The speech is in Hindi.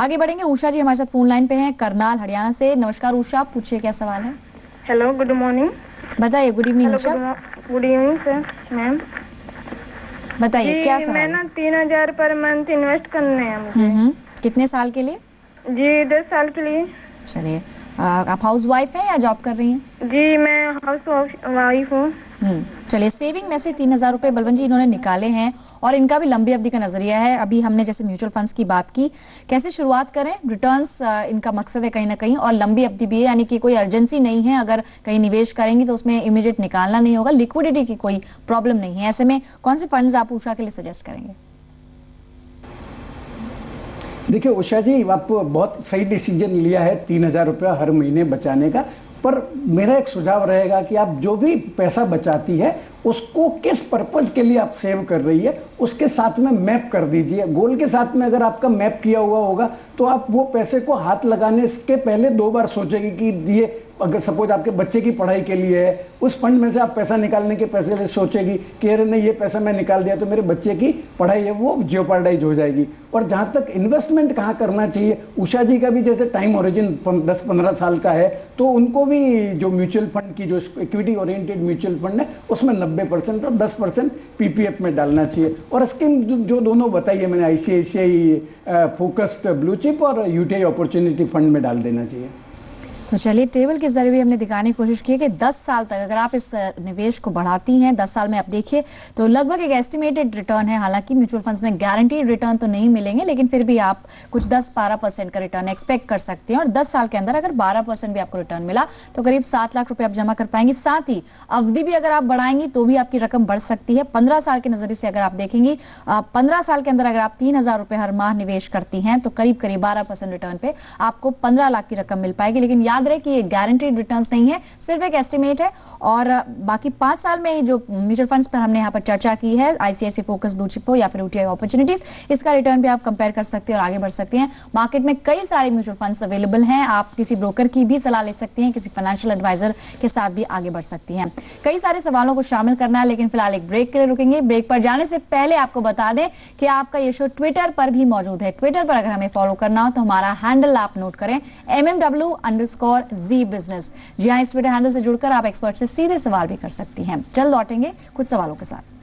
आगे बढ़ेंगे। उषा जी हमारे साथ फोन लाइन पे हैं करनाल हरियाणा से। नमस्कार उषा, पूछिए क्या सवाल है। Hello, good morning. बताइए। Good evening hello, Usha, good evening sir ma'am. बताइए क्या जी मैं सवाल है। ना 3,000 पर मंथ इन्वेस्ट करने हैं मुझे। कितने साल के लिए? जी 10 साल के लिए। चलिए, आप हाउस वाइफ हैं या जॉब कर रही हैं? जी मैं हाउस वाइफ हूँ। चलिए, सेविंग में से 3,000 रुपए बलवंत जी इन्होंने निकाले हैं और इनका भी लंबी अवधि का नजरिया है। अभी हमने जैसे म्यूचुअल फंड्स की बात की, कैसे शुरुआत करें, रिटर्न्स इनका मकसद है कहीं ना कहीं, और लंबी अवधि भी है, यानी कि कोई अर्जेंसी नहीं है। अगर कहीं निवेश करेंगी तो उसमें इमीडिएट निकालना नहीं होगा, लिक्विडिटी की कोई प्रॉब्लम नहीं है। ऐसे में कौन से फंड्स आप उषा के लिए सजेस्ट करेंगे? देखिए उषा जी, आप बहुत सही डिसीजन लिया है 3,000 रुपया हर महीने बचाने का। पर मेरा एक सुझाव रहेगा कि आप जो भी पैसा बचाती है उसको किस पर्पज के लिए आप सेव कर रही है उसके साथ में मैप कर दीजिए। गोल के साथ में अगर आपका मैप किया हुआ होगा तो आप वो पैसे को हाथ लगाने के पहले 2 बार सोचेगी कि ये, अगर सपोज आपके बच्चे की पढ़ाई के लिए है, उस फंड में से आप पैसा निकालने के पैसे सोचेगी कि अरे नहीं, ये पैसा मैं निकाल दिया तो मेरे बच्चे की पढ़ाई है वो जियोपार्डाइज हो जाएगी। और जहाँ तक इन्वेस्टमेंट कहाँ करना चाहिए, उषा जी का भी जैसे टाइम ओरिजिन 10-15 साल का है, तो उनको भी जो म्यूचुअल फंड की जो इक्विटी ओरिएंटेड म्यूचुअल फंड है उसमें 90% और 10% पीपीएफ में डालना चाहिए। और स्कीम जो दोनों बताई है मैंने, आईसीआईसीआई फोकस्ड ब्लू चिप और यूटीआई अपॉर्चुनिटी फंड में डाल देना चाहिए। तो चलिए, टेबल के जरिए भी हमने दिखाने की कोशिश की है कि 10 साल तक अगर आप इस निवेश को बढ़ाती हैं, 10 साल में आप देखिए तो लगभग एक एस्टिमेटेड रिटर्न है। हालांकि म्यूचुअल फंड्स में गारंटीड रिटर्न तो नहीं मिलेंगे, लेकिन फिर भी आप कुछ 10-12% का रिटर्न एक्सपेक्ट कर सकते हैं। और 10 साल के अंदर अगर 12% भी आपको रिटर्न मिला तो करीब 7 लाख रुपए आप जमा कर पाएंगी। साथ ही अवधि भी अगर आप बढ़ाएंगी तो भी आपकी रकम बढ़ सकती है। 15 साल के नजरिए से अगर आप देखेंगी, 15 साल के अंदर अगर आप 3,000 रुपए हर माह निवेश करती हैं तो करीब 12% रिटर्न पे आपको 15 लाख की रकम मिल पाएगी। लेकिन याद रहे कि ये गारंटीड रिटर्न्स नहीं है, सिर्फ एक एस्टिमेट है। और बाकी 5 साल में जो म्यूचुअल फंड्स पर हमने यहाँ पर चर्चा की है, आईसीआईसीआई फोकस ब्लू चिप हो या फिर यूटीआई अपॉर्चुनिटीज, इसका रिटर्न भी आप कंपेयर कर सकते हैं और आगे बढ़ सकते हैं। मार्केट में कई सारे म्यूचुअल फंड्स अवेलेबल हैं, आप किसी ब्रोकर की भी सलाह ले सकती हैं, किसी फाइनेंशियल एडवाइजर के साथ भी आगे बढ़ सकती हैं। कई सारे सवालों को शामिल करना है, लेकिन फिलहाल एक ब्रेक के लिए रुकेंगे। ब्रेक पर जाने से पहले आपको बता दें कि आपका ये शो ट्विटर पर भी मौजूद है। ट्विटर पर अगर हमें फॉलो करना हो तो हमारा हैंडल आप नोट करें, MMW_Z बिजनेस। जी हाँ, इस ट्विटर हैंडल से जुड़कर आप एक्सपर्ट से सीधे सवाल भी कर सकती हैं। जल्द लौटेंगे कुछ सवालों के साथ।